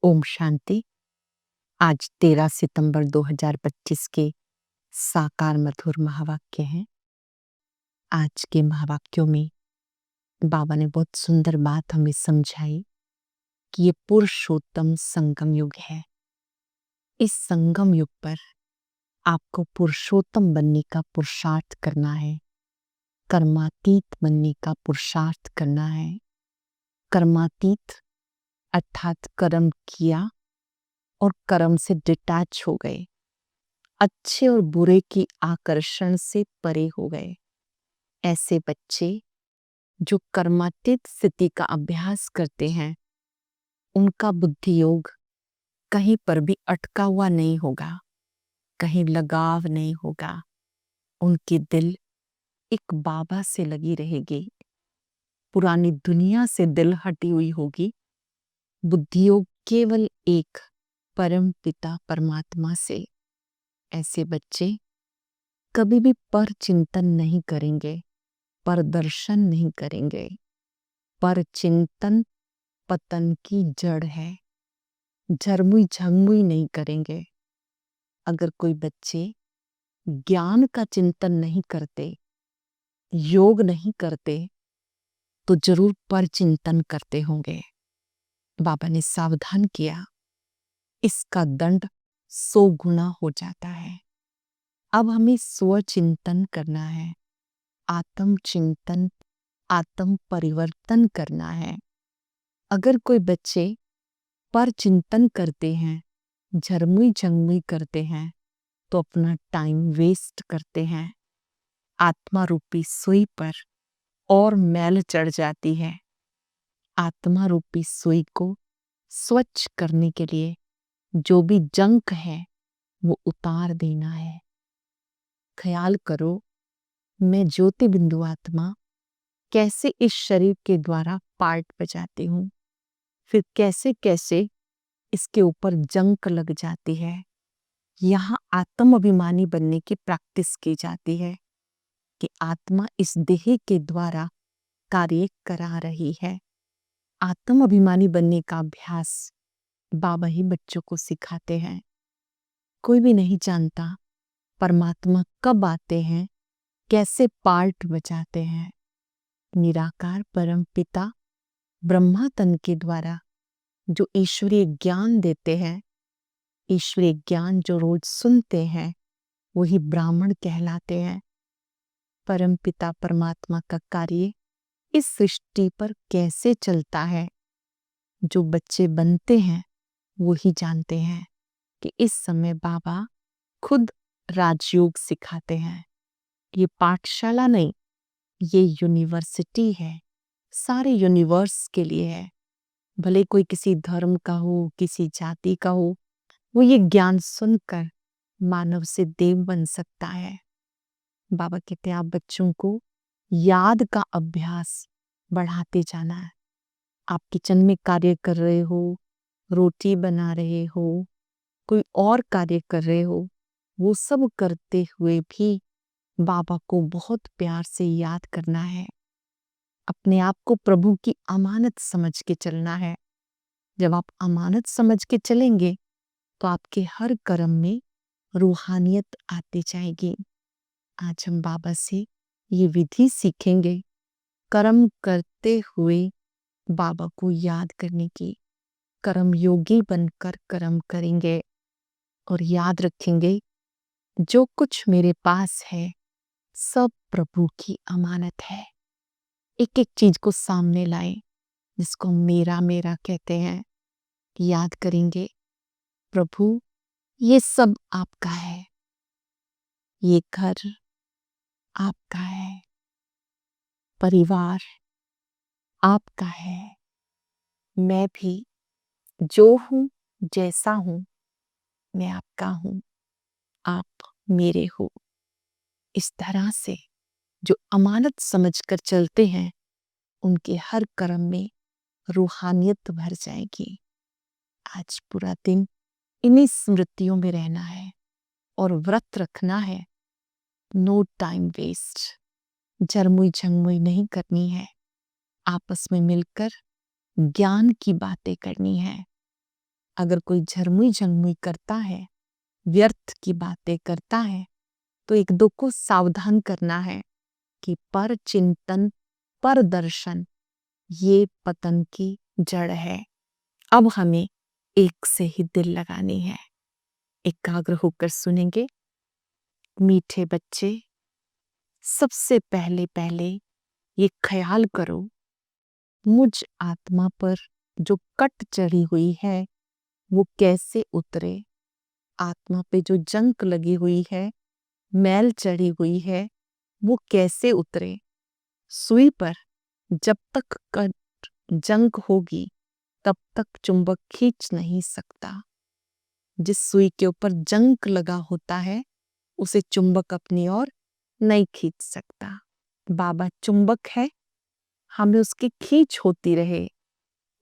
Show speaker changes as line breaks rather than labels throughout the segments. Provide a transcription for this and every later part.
ओम शांति। आज 13 सितंबर 2025 के साकार मधुर महावाक्य हैं। आज के महावाक्यों में बाबा ने बहुत सुंदर बात हमें समझाई कि ये पुरुषोत्तम संगम युग है। इस संगम युग पर आपको पुरुषोत्तम बनने का पुरुषार्थ करना है, कर्मातीत बनने का पुरुषार्थ करना है। कर्मातीत अर्थात कर्म किया और कर्म से डिटैच हो गए, अच्छे और बुरे की आकर्षण से परे हो गए। ऐसे बच्चे जो कर्मातीत स्थिति का अभ्यास करते हैं, उनका बुद्धि योग कहीं पर भी अटका हुआ नहीं होगा, कहीं लगाव नहीं होगा। उनकी दिल एक बाबा से लगी रहेगी, पुरानी दुनिया से दिल हटी हुई होगी। बुद्धि योग केवल एक परम पिता परमात्मा से। ऐसे बच्चे कभी भी पर चिंतन नहीं करेंगे, पर दर्शन नहीं करेंगे। पर चिंतन पतन की जड़ है, झरमुई झंगमुई नहीं करेंगे। अगर कोई बच्चे ज्ञान का चिंतन नहीं करते, योग नहीं करते, तो जरूर पर चिंतन करते होंगे। बाबा ने सावधान किया, इसका दंड 100 गुना हो जाता है। अब हमें स्वचिंतन करना है, आत्म चिंतन, आत्म परिवर्तन करना है। अगर कोई बच्चे पर चिंतन करते हैं, झरमुई झंगमुई करते हैं, तो अपना टाइम वेस्ट करते हैं। आत्मा रूपी सुई पर और मैल चढ़ जाती है। आत्मा रूपी सुई को स्वच्छ करने के लिए जो भी जंक है वो उतार देना है। ख्याल करो, मैं ज्योति बिंदु आत्मा कैसे इस शरीर के द्वारा पार्ट बजाती हूँ, फिर कैसे कैसे इसके ऊपर जंक लग जाती है। यहाँ आत्म अभिमानी बनने की प्रैक्टिस की जाती है कि आत्मा इस देह के द्वारा कार्य करा रही है। आत्म अभिमानी बनने का अभ्यास बाबा ही बच्चों को सिखाते हैं। कोई भी नहीं जानता परमात्मा कब आते हैं, कैसे पार्ट बजाते हैं। निराकार परम पिता ब्रह्मा तन के द्वारा जो ईश्वरीय ज्ञान देते हैं, ईश्वरीय ज्ञान जो रोज सुनते हैं, वही ब्राह्मण कहलाते हैं। परम पिता परमात्मा का कार्य इस सृष्टि पर कैसे चलता है, जो बच्चे बनते हैं वो ही जानते हैं कि इस समय बाबा खुद राजयोग सिखाते हैं। ये पाठशाला नहीं, ये यूनिवर्सिटी है, सारे यूनिवर्स के लिए है। भले कोई किसी धर्म का हो, किसी जाति का हो, वो ये ज्ञान सुनकर मानव से देव बन सकता है। बाबा कहते हैं आप बच्चों को याद का अभ्यास बढ़ाते जाना है। आप किचन में कार्य कर रहे हो, रोटी बना रहे हो, कोई और कार्य कर रहे हो, वो सब करते हुए भी बाबा को बहुत प्यार से याद करना है। अपने आप को प्रभु की अमानत समझ के चलना है। जब आप अमानत समझ के चलेंगे तो आपके हर कर्म में रूहानियत आती जाएगी। आज हम बाबा से ये विधि सीखेंगे, कर्म करते हुए बाबा को याद करने की। कर्म योगी बनकर कर्म करेंगे और याद रखेंगे जो कुछ मेरे पास है सब प्रभु की अमानत है। एक एक चीज को सामने लाएं, जिसको मेरा मेरा कहते हैं। याद करेंगे प्रभु ये सब आपका है, ये घर आपका है, परिवार आपका है, मैं भी जो हूँ जैसा हूँ मैं आपका हूँ, आप मेरे हो। इस तरह से जो अमानत समझकर चलते हैं उनके हर कर्म में रूहानियत भर जाएगी। आज पूरा दिन इन्हीं स्मृतियों में रहना है और व्रत रखना है। नो टाइम वेस्ट, झरमुई झंगमुई नहीं करनी है। आपस में मिलकर ज्ञान की बातें करनी है। अगर कोई झरमुई झंगमुई करता है, व्यर्थ की बातें करता है, तो एक दो को सावधान करना है कि पर चिंतन पर दर्शन ये पतन की जड़ है। अब हमें एक से ही दिल लगानी है। एकाग्र होकर सुनेंगे। मीठे बच्चे, सबसे पहले पहले ये ख्याल करो, मुझ आत्मा पर जो कट चढ़ी हुई है वो कैसे उतरे। आत्मा पे जो जंक लगी हुई है, मैल चढ़ी हुई है, वो कैसे उतरे। सुई पर जब तक कट जंग होगी तब तक चुंबक खींच नहीं सकता। जिस सुई के ऊपर जंग लगा होता है उसे चुंबक अपनी ओर नहीं खींच सकता। बाबा चुंबक है, हमें उसकी खींच होती रहे,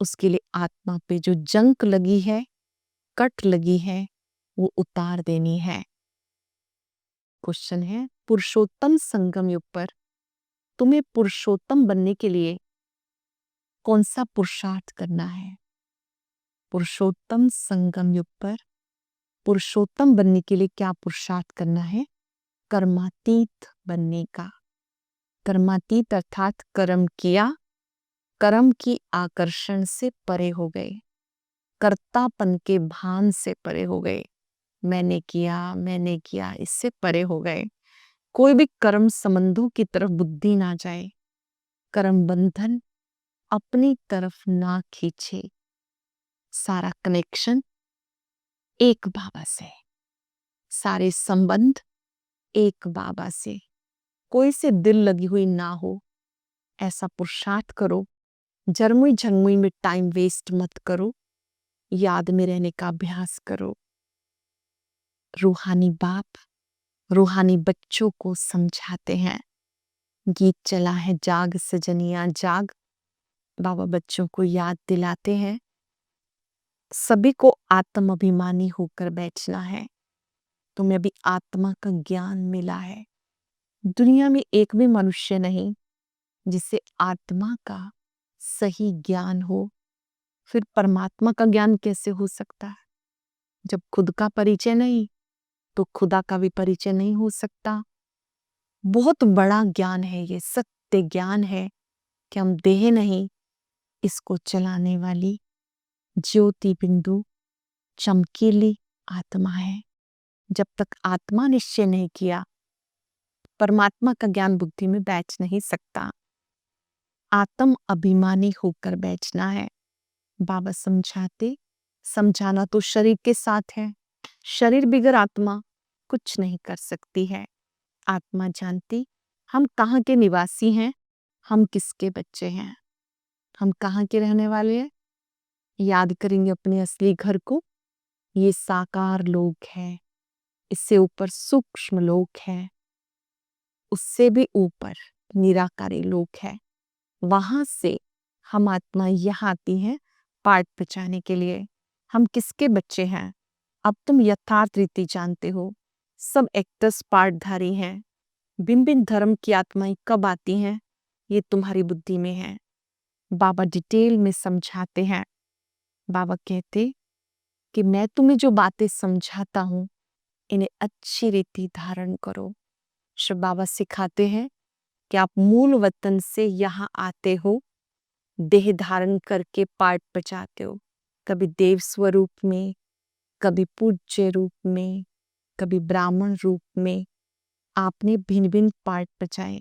उसके लिए आत्मा पे जो जंग लगी है, कट लगी है, वो उतार देनी है। क्वेश्चन है, पुरुषोत्तम संगम युग पर तुम्हें पुरुषोत्तम बनने के लिए कौन सा पुरुषार्थ करना है। पुरुषोत्तम संगम युग पर पुरुषोत्तम बनने के लिए क्या पुरुषार्थ करना है। कर्मातीत बनने का। कर्मातीत अर्थात कर्म किया, कर्म की आकर्षण से परे हो गए, कर्तापन के भान से परे हो गए। मैंने किया इससे परे हो गए। कोई भी कर्म संबंधों की तरफ बुद्धि ना जाए, कर्म बंधन अपनी तरफ ना खींचे। सारा कनेक्शन एक बाबा से, सारे संबंध एक बाबा से, कोई से दिल लगी हुई ना हो। ऐसा पुरुषार्थ करो। झरमुई झंगमुई में टाइम वेस्ट मत करो, याद में रहने का अभ्यास करो। रूहानी बाप रूहानी बच्चों को समझाते हैं। गीत चला है जाग सजनिया जाग, बाबा बच्चों को याद दिलाते हैं सभी को आत्म अभिमानी होकर बैठना है। तुम्हें अभी आत्मा का ज्ञान मिला है। दुनिया में एक भी मनुष्य नहीं जिसे आत्मा का सही ज्ञान हो। फिर परमात्मा का ज्ञान कैसे हो सकता है। जब खुद का परिचय नहीं तो खुदा का भी परिचय नहीं हो सकता। बहुत बड़ा ज्ञान है ये, सत्य ज्ञान है कि हम देह नहीं, इसको चलाने वाली ज्योति बिंदु चमकीली आत्मा है। जब तक आत्मा निश्चय नहीं किया, परमात्मा का ज्ञान बुद्धि में बैठ नहीं सकता। आत्म अभिमानी होकर बैठना है। बाबा समझाते, समझाना तो शरीर के साथ है। शरीर बिगर आत्मा कुछ नहीं कर सकती है। आत्मा जानती हम कहाँ के निवासी हैं, हम किसके बच्चे हैं, हम कहाँ के रहने वाले हैं। याद करेंगे अपने असली घर को। ये साकार लोक है, इससे ऊपर सूक्ष्म लोक है, उससे भी ऊपर निराकारी लोक है। वहां से हम आत्मा यहाँ आती हैं पाठ बचाने के लिए। हम किसके बच्चे हैं अब तुम यथार्थ रीति जानते हो। सब एक्टर्स पार्टधारी हैं। भिन्न भिन्न धर्म की आत्माएं कब आती हैं ये तुम्हारी बुद्धि में है। बाबा डिटेल में समझाते हैं। बाबा कहते कि मैं तुम्हें जो बातें समझाता हूं इन्हें अच्छी रीति धारण करो। श्री बाबा सिखाते हैं कि आप मूल वतन से यहाँ आते हो, देह धारण करके पाठ बचाते हो। कभी देव स्वरूप में, कभी पूज्य रूप में, कभी ब्राह्मण रूप में आपने भिन्न भिन्न पाठ बचाए।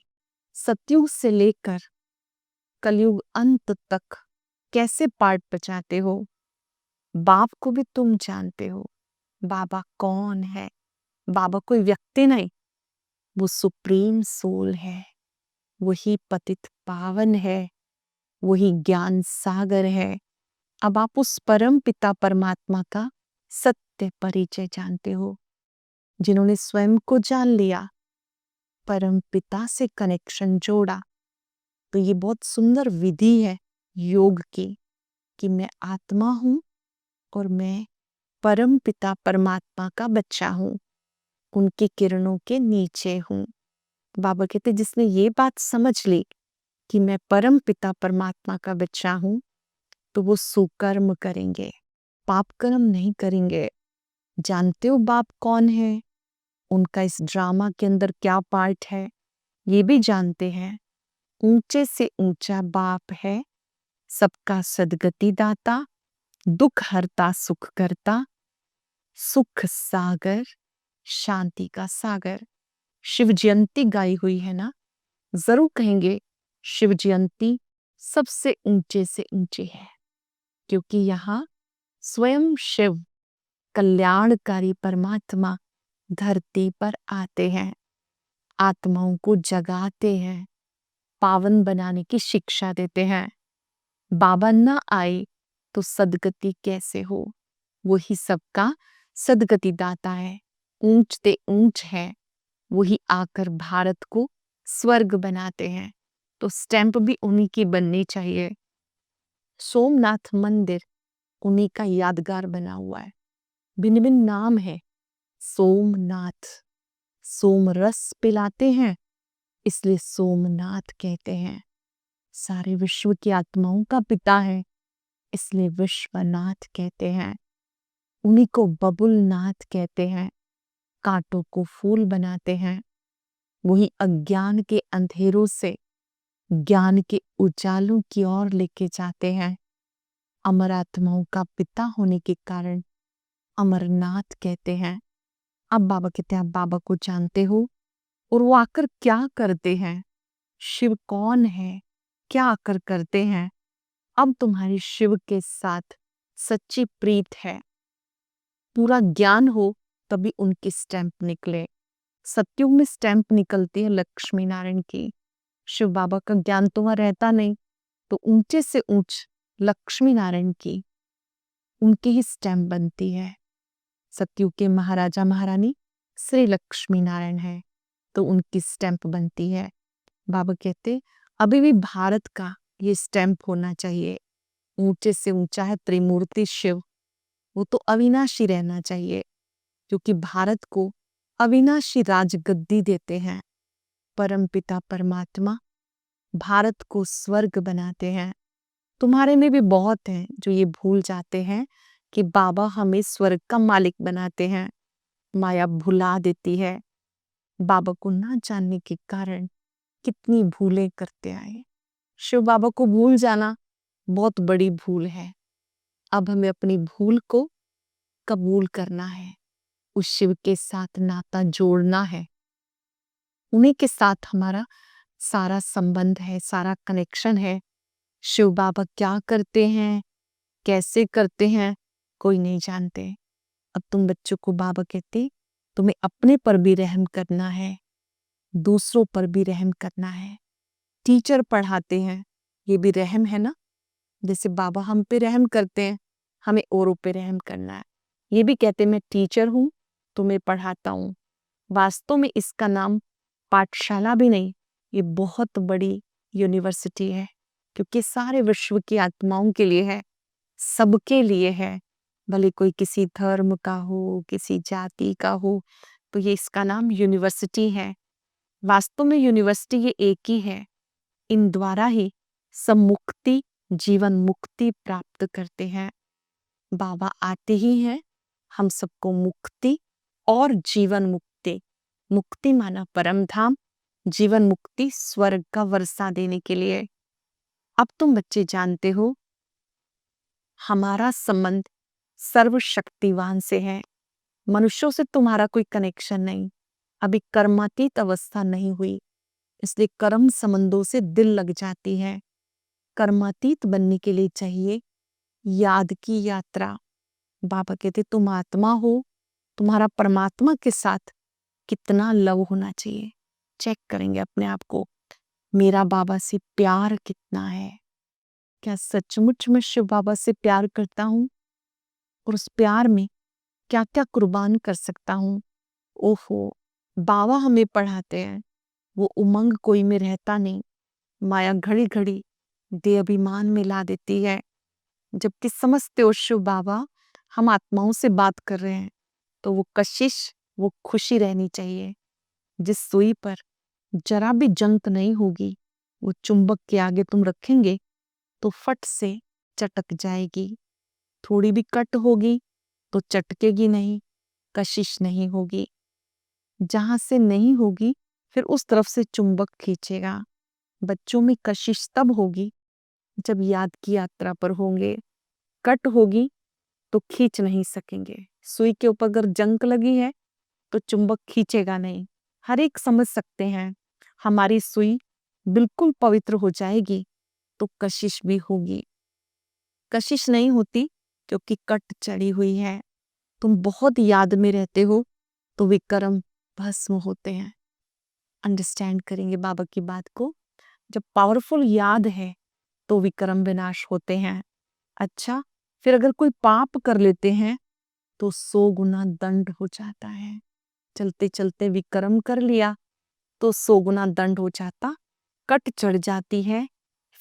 सतयुग से लेकर कलयुग अंत तक कैसे पाठ बचाते हो। बाप को भी तुम जानते हो। बाबा कौन है। बाबा कोई व्यक्ति नहीं, वो सुप्रीम सोल है। वही पतित पावन है, वही ज्ञान सागर है। अब आप उस परम पिता परमात्मा का सत्य परिचय जानते हो। जिन्होंने स्वयं को जान लिया, परम पिता से कनेक्शन जोड़ा। तो ये बहुत सुंदर विधि है योग की कि मैं आत्मा हूं और मैं परम पिता परमात्मा का बच्चा हूं, उनकी किरणों के नीचे हूं। बाबा कहते जिसने ये बात समझ ली कि मैं परम पिता परमात्मा का बच्चा हूं तो वो सुकर्म करेंगे। पाप कर्म नहीं करेंगे। जानते हो बाप कौन है, उनका इस ड्रामा के अंदर क्या पार्ट है, ये भी जानते हैं। ऊंचे से ऊंचा बाप है, सबका सदगति दाता, दुख हरता सुख करता, सुख सागर, शांति का सागर। शिव जयंती गाई हुई है ना, जरूर कहेंगे शिव जयंती सबसे ऊंचे से ऊंचे है, क्योंकि यहाँ स्वयं शिव कल्याणकारी परमात्मा धरती पर आते हैं, आत्माओं को जगाते हैं, पावन बनाने की शिक्षा देते हैं। बाबा ना आए तो सदगति कैसे हो, वही सबका सदगति दाता है, ऊंचते ऊंच है, वही आकर भारत को स्वर्ग बनाते हैं। तो स्टैंप भी उन्हीं की बननी चाहिए। सोमनाथ मंदिर उन्हीं का यादगार बना हुआ है, भिन्न भिन्न नाम है। सोमनाथ, सोम रस पिलाते हैं इसलिए सोमनाथ कहते हैं। सारे विश्व की आत्माओं का पिता है इसलिए विश्वनाथ कहते हैं। उन्हीं को बबुलनाथ कहते हैं, कांटों को फूल बनाते हैं। वही अज्ञान के अंधेरों से ज्ञान के उजालों की ओर लेके जाते हैं। अमर आत्माओं का पिता होने के कारण अमरनाथ कहते हैं। अब बाबा कहते हैं आप बाबा को जानते हो और वो आकर क्या करते हैं, शिव कौन है, क्या आकर करते हैं। अब तुम्हारी शिव के साथ सच्ची प्रीत है, पूरा ज्ञान हो तभी उनकी स्टैंप निकले। सत्युग में स्टैंप निकलती है लक्ष्मी नारायण की, शिव बाबा का ज्ञान तो वहां रहता नहीं, तो ऊंचे से ऊंच लक्ष्मी नारायण की, उनकी ही स्टैंप बनती है। सत्युग के महाराजा महारानी श्री लक्ष्मी नारायण है तो उनकी स्टैंप बनती है। बाबा कहते अभी भी भारत का ये स्टैंप होना चाहिए। ऊंचे से ऊंचा है त्रिमूर्ति शिव, वो तो अविनाशी रहना चाहिए, क्योंकि भारत को अविनाशी राजगद्दी देते हैं। परमपिता परमात्मा भारत को स्वर्ग बनाते हैं। तुम्हारे में भी बहुत हैं जो ये भूल जाते हैं कि बाबा हमें स्वर्ग का मालिक बनाते हैं। माया भुला देती है, बाबा को ना जानने के कारण कितनी भूलें करते आए। शिव बाबा को भूल जाना बहुत बड़ी भूल है। अब हमें अपनी भूल को कबूल करना है, उस शिव के साथ नाता जोड़ना है, उन्हीं के साथ हमारा सारा संबंध है, सारा कनेक्शन है। शिव बाबा क्या करते हैं, कैसे करते हैं, कोई नहीं जानते। अब तुम बच्चों को बाबा कहते तुम्हें अपने पर भी रहम करना है, दूसरों पर भी रहम करना है। टीचर पढ़ाते हैं, ये भी रहम है ना, जैसे बाबा हम पे रहम करते हैं, हमें औरों पे रहम करना है। ये भी कहते मैं टीचर हूँ, तुम्हें पढ़ाता हूँ। वास्तव में इसका नाम पाठशाला भी नहीं, ये बहुत बड़ी यूनिवर्सिटी है, क्योंकि सारे विश्व की आत्माओं के लिए है, सबके लिए है। भले कोई किसी धर्म का हो, किसी जाति का हो, तो ये इसका नाम यूनिवर्सिटी है। वास्तव में यूनिवर्सिटी ये एक ही है, इन द्वारा ही सब मुक्ति, जीवन मुक्ति प्राप्त करते हैं। बाबा आते ही हैं हम सबको मुक्ति और जीवन मुक्ति, मुक्ति माना परम धाम, जीवन मुक्ति स्वर्ग का वर्षा देने के लिए। अब तुम बच्चे जानते हो हमारा संबंध सर्वशक्तिवान से है, मनुष्यों से तुम्हारा कोई कनेक्शन नहीं। अभी कर्मातीत अवस्था नहीं हुई, इसलिए कर्म संबंधों से दिल लग जाती है। कर्मातीत बनने के लिए चाहिए याद की यात्रा। बाबा कहते तुम आत्मा हो, तुम्हारा परमात्मा के साथ कितना लव होना चाहिए। चेक करेंगे अपने आप को, मेरा बाबा से प्यार कितना है, क्या सचमुच मैं शिव बाबा से प्यार करता हूँ, और उस प्यार में क्या क्या कुर्बान कर सकता हूँ। ओहो, बाबा हमें पढ़ाते हैं, वो उमंग कोई में रहता नहीं, माया घड़ी घड़ी दे अभिमान में ला देती है। जबकि समझते हो शिव बाबा हम आत्माओं से बात कर रहे हैं, तो वो कशिश, वो खुशी रहनी चाहिए। जिस सुई पर जरा भी जंग नहीं होगी, वो चुंबक के आगे तुम रखेंगे तो फट से चटक जाएगी। थोड़ी भी कट होगी तो चटकेगी नहीं, कशिश नहीं होगी। जहां से नहीं होगी फिर उस तरफ से चुंबक खींचेगा। बच्चों में कशिश तब होगी जब याद की यात्रा पर होंगे। कट होगी तो खींच नहीं सकेंगे। सुई के ऊपर अगर जंक लगी है तो चुंबक खींचेगा नहीं। हर एक समझ सकते हैं, हमारी सुई बिल्कुल पवित्र हो जाएगी तो कशिश भी होगी। कशिश नहीं होती क्योंकि कट चढ़ी हुई है। तुम बहुत याद में रहते हो तो विक्रम भस्म होते हैं। अंडरस्टैंड करेंगे बाबा की बात को। जब पावरफुल याद है तो विक्रम विनाश होते हैं। अच्छा, फिर अगर कोई पाप कर लेते हैं तो 100 गुना दंड हो जाता है। चलते चलते विक्रम कर लिया तो 100 गुना दंड हो जाता। कट चढ़ जाती है,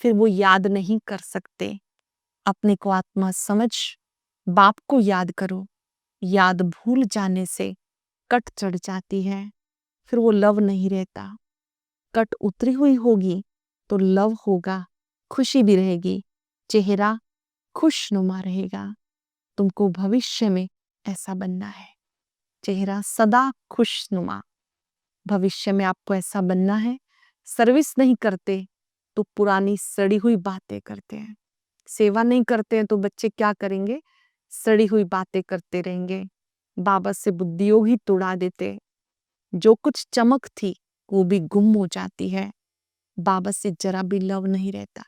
फिर वो याद नहीं कर सकते। अपने को आत्मा समझ बाप को याद करो। याद भूल जाने से कट चढ़ जाती है, फिर वो लव नहीं रहता। कट उतरी हुई होगी तो लव होगा, खुशी भी रहेगी, चेहरा खुशनुमा रहेगा। तुमको भविष्य में ऐसा बनना है, चेहरा सदा खुशनुमा। भविष्य में आपको ऐसा बनना है। सर्विस नहीं करते तो पुरानी सड़ी हुई बातें करते हैं। सेवा नहीं करते हैं तो बच्चे क्या करेंगे? सड़ी हुई बातें करते रहेंगे। बाबा से बुद्धियों ही तुड़ा देते। जो कुछ चमक थी वो भी गुम हो जाती है। बाबा से जरा भी लव नहीं रहता।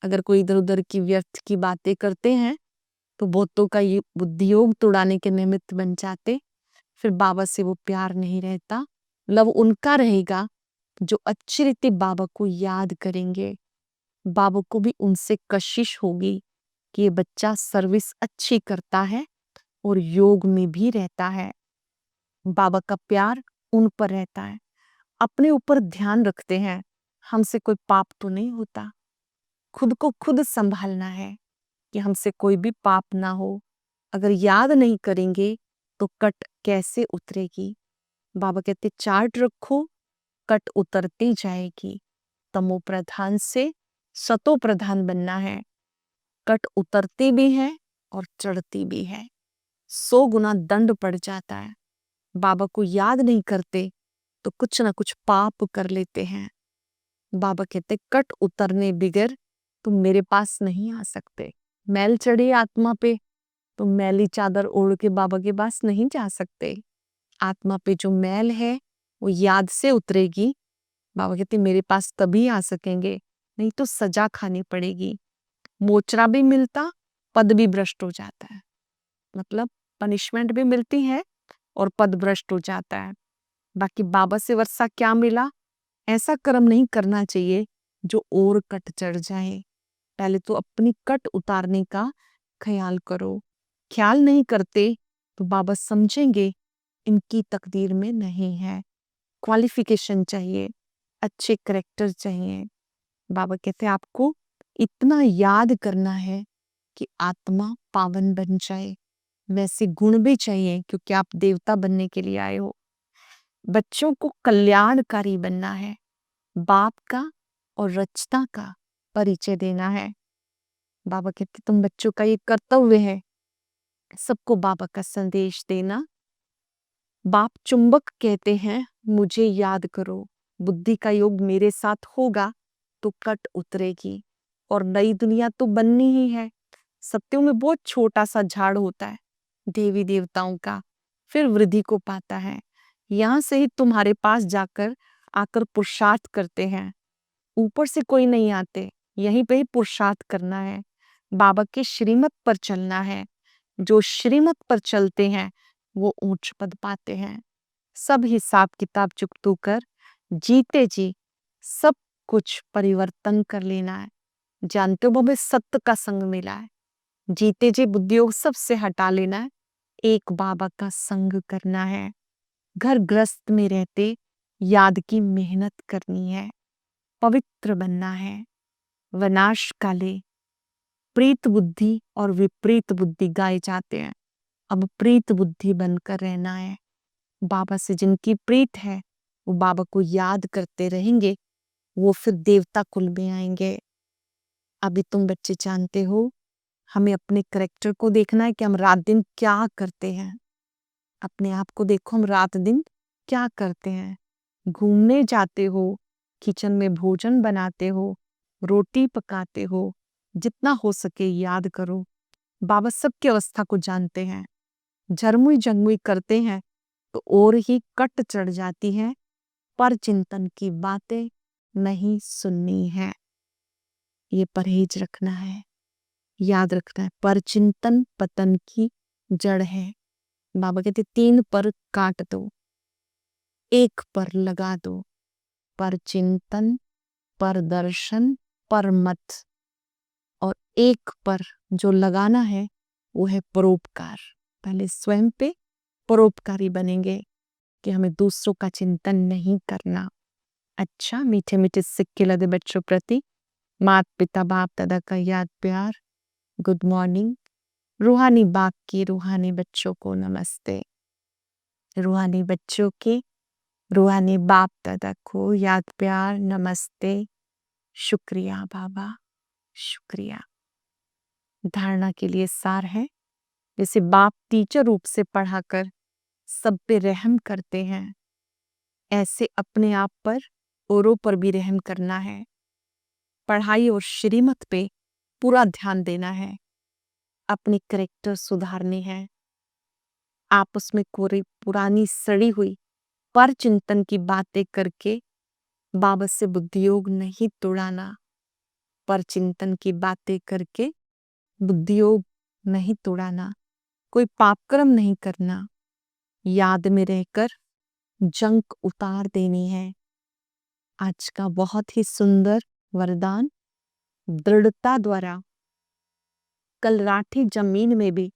अगर कोई इधर उधर की व्यर्थ की बातें करते हैं तो बहुतों का ये बुद्धियोग तुड़ाने के निमित्त बन जाते। फिर बाबा से वो प्यार नहीं रहता। लव उनका रहेगा जो अच्छी रीति बाबा को याद करेंगे। बाबा को भी उनसे कशिश होगी कि ये बच्चा सर्विस अच्छी करता है और योग में भी रहता है। बाबा का प्यार उन पर रहता है। अपने ऊपर ध्यान रखते हैं, हमसे कोई पाप तो नहीं होता। खुद को खुद संभालना है कि हमसे कोई भी पाप ना हो। अगर याद नहीं करेंगे तो कट कैसे उतरेगी? बाबा कहते चार्ट रखो, कट उतरती जाएगी। तमो प्रधान से सतो प्रधान बनना है। कट उतरती भी है और चढ़ती भी है। 100 गुना दंड पड़ जाता है। बाबा को याद नहीं करते तो कुछ ना कुछ पाप कर लेते हैं। बाबा कहते कट उतरने बिगर तुम मेरे पास नहीं आ सकते। मैल चढ़ी आत्मा पे तो मैली चादर ओढ़ के बाबा के पास नहीं जा सकते। आत्मा पे जो मैल है वो याद से उतरेगी। बाबा कहते मेरे पास तभी आ सकेंगे, नहीं तो सजा खानी पड़ेगी। मोचरा भी मिलता, पद भी भ्रष्ट हो जाता है। मतलब पनिशमेंट भी मिलती है और पद भ्रष्ट हो जाता है। बाकी बाबा से वर्षा क्या मिला? ऐसा कर्म नहीं करना चाहिए जो और कट चढ़ जाए। पहले तो अपनी कट उतारने का ख्याल करो। ख्याल नहीं करते तो बाबा समझेंगे इनकी तकदीर में नहीं है। क्वालिफिकेशन चाहिए, अच्छे करेक्टर चाहिए। बाबा कहते आपको इतना याद करना है कि आत्मा पावन बन जाए। वैसे गुण भी चाहिए क्योंकि आप देवता बनने के लिए आए हो। बच्चों को कल्याणकारी बनना है। बाप का और रचना का परिचय देना है। बाबा कहते तुम बच्चों का ये कर्तव्य है, सबको बाबा का संदेश देना। बाप चुंबक कहते हैं मुझे याद करो। बुद्धि का योग मेरे साथ होगा तो कट उतरेगी और नई दुनिया तो बननी ही है। सत्यों में बहुत छोटा सा झाड़ होता है देवी देवताओं का, फिर वृद्धि को पाता है। यहाँ से ही तुम्हारे पास जाकर आकर पुरुषार्थ करते हैं। ऊपर से कोई नहीं आते, यहीं पे ही पुरुषार्थ करना है। बाबा के श्रीमत पर चलना है। जो श्रीमत पर चलते हैं वो ऊंच पद पाते हैं। सब हिसाब किताब चुकतू कर जीते जी सब कुछ परिवर्तन कर लेना है। जानते हो हमें सत्य का संग मिला है। जीते जी बुद्धियोग सबसे हटा लेना है। एक बाबा का संग करना है। घर गृहस्थ में रहते याद की मेहनत करनी है। पवित्र बनना है। विनाश काले प्रीत बुद्धि और विपरीत बुद्धि गाए जाते हैं। अब प्रीत बुद्धि बनकर रहना है। बाबा से जिनकी प्रीत है वो बाबा को याद करते रहेंगे, वो फिर देवता कुल में आएंगे। अभी तुम बच्चे जानते हो हमें अपने करैक्टर को देखना है कि हम रात दिन क्या करते हैं। अपने आप को देखो, हम रात दिन क्या करते हैं। घूमने जाते हो, किचन में भोजन बनाते हो, रोटी पकाते हो, जितना हो सके याद करो। बाबा सबकी अवस्था को जानते हैं। झरमुई जंगमुई करते हैं तो और ही कट चढ़ जाती है। पर चिंतन की बातें नहीं सुननी है। ये परहेज रखना है, याद रखना है। पर चिंतन पतन की जड़ है। बाबा कहते 3 पर काट दो, 1 पर लगा दो। पर चिंतन, पर दर्शन, पर मत। और 1 पर जो लगाना है वो है परोपकार। पहले स्वयं पे परोपकारी बनेंगे कि हमें दूसरों का चिंतन नहीं करना। अच्छा, मीठे मीठे सिक्के लदे बच्चों प्रति माता पिता बाप दादा का याद प्यार। Good morning. रूहानी बाप की रूहानी बच्चों को नमस्ते। रूहानी बच्चों के रूहानी बाप दादा को याद प्यार नमस्ते। शुक्रिया बाबा, शुक्रिया। धारणा के लिए सार है, जैसे बाप टीचर रूप से पढ़ाकर सब पे रहम करते हैं, ऐसे अपने आप पर औरों पर भी रहम करना है। पढ़ाई और श्रीमत पे पूरा ध्यान देना है। अपने करैक्टर सुधारने हैं। आपस में कोई पुरानी सड़ी हुई पर चिंतन की बातें करके बाबा से बुद्धियोग नहीं तोड़ाना। पर चिंतन की बातें करके बुद्धियोग नहीं तोड़ाना। कोई पापकर्म नहीं करना। याद में रहकर जंक उतार देनी है। आज का बहुत ही सुंदर वरदान, दृढ़ता द्वारा कलराठी जमीन में भी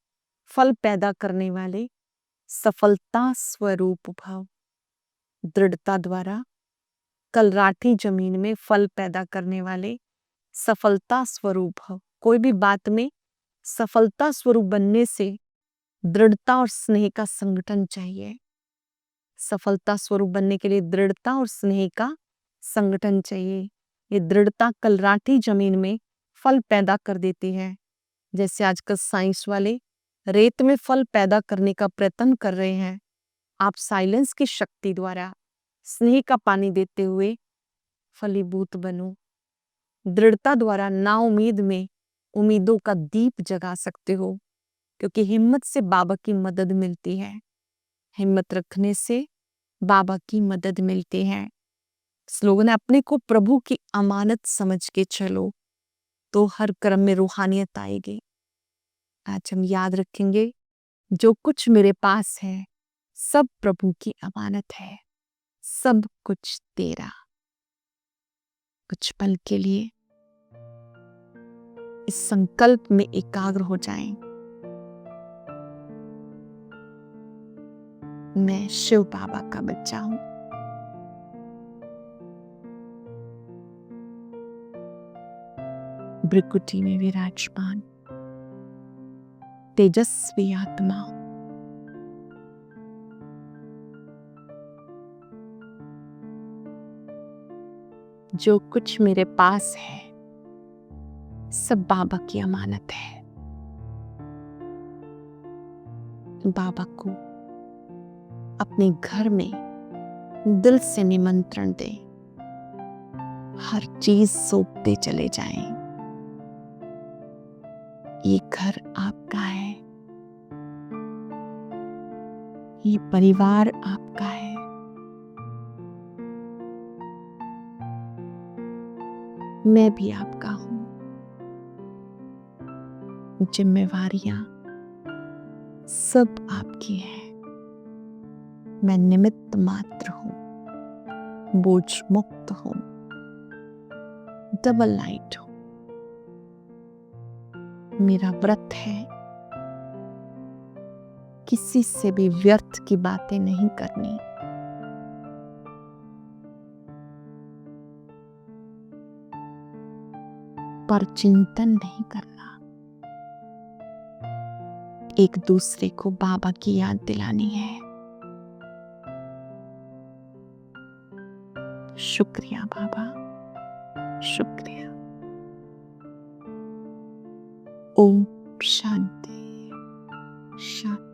फल पैदा करने वाले सफलता स्वरूप भव। दृढ़ता द्वारा कलराठी जमीन में फल पैदा करने वाले सफलता स्वरूप भव। कोई भी बात में सफलता स्वरूप बनने से दृढ़ता और स्नेह का संगठन चाहिए। सफलता स्वरूप बनने के लिए दृढ़ता और स्नेह का संगठन चाहिए। ये दृढ़ता कलराठी जमीन में फल पैदा कर देती है। जैसे आजकल साइंस वाले रेत में फल पैदा करने का प्रयत्न कर रहे हैं। आप साइलेंस की शक्ति द्वारा स्नेह का पानी देते हुए फलीभूत बनो। दृढ़ता द्वारा नाउम्मीद में उम्मीदों का दीप जगा सकते हो, क्योंकि हिम्मत से बाबा की मदद मिलती है। हिम्मत रखने से बाबा की मदद मिलती है। स्लोगन है, अपने को प्रभु की अमानत समझ के चलो तो हर कर्म में रूहानियत आएगी। आज हम याद रखेंगे, जो कुछ मेरे पास है सब प्रभु की अमानत है, सब कुछ तेरा। कुछ पल के लिए इस संकल्प में एकाग्र हो जाएं। मैं शिव बाबा का बच्चा हूं। भृकुटी में विराजमान तेजस्वी आत्मा, जो कुछ मेरे पास है सब बाबा की अमानत है। बाबा को अपने घर में दिल से निमंत्रण दे। हर चीज सौंपते चले जाएं। ये घर आपका है, ये परिवार आपका है। मैं भी आपका हूं। जिम्मेवारियां सब आपकी हैं। मैं निमित्त मात्र हूं, बोझ मुक्त हूं, डबल लाइट हूं। मेरा व्रत है किसी से भी व्यर्थ की बातें नहीं करनी। पर चिंतन नहीं करना। एक दूसरे को बाबा की याद दिलानी है। शुक्रिया बाबा, शुक्रिया। ओम शांति शांति।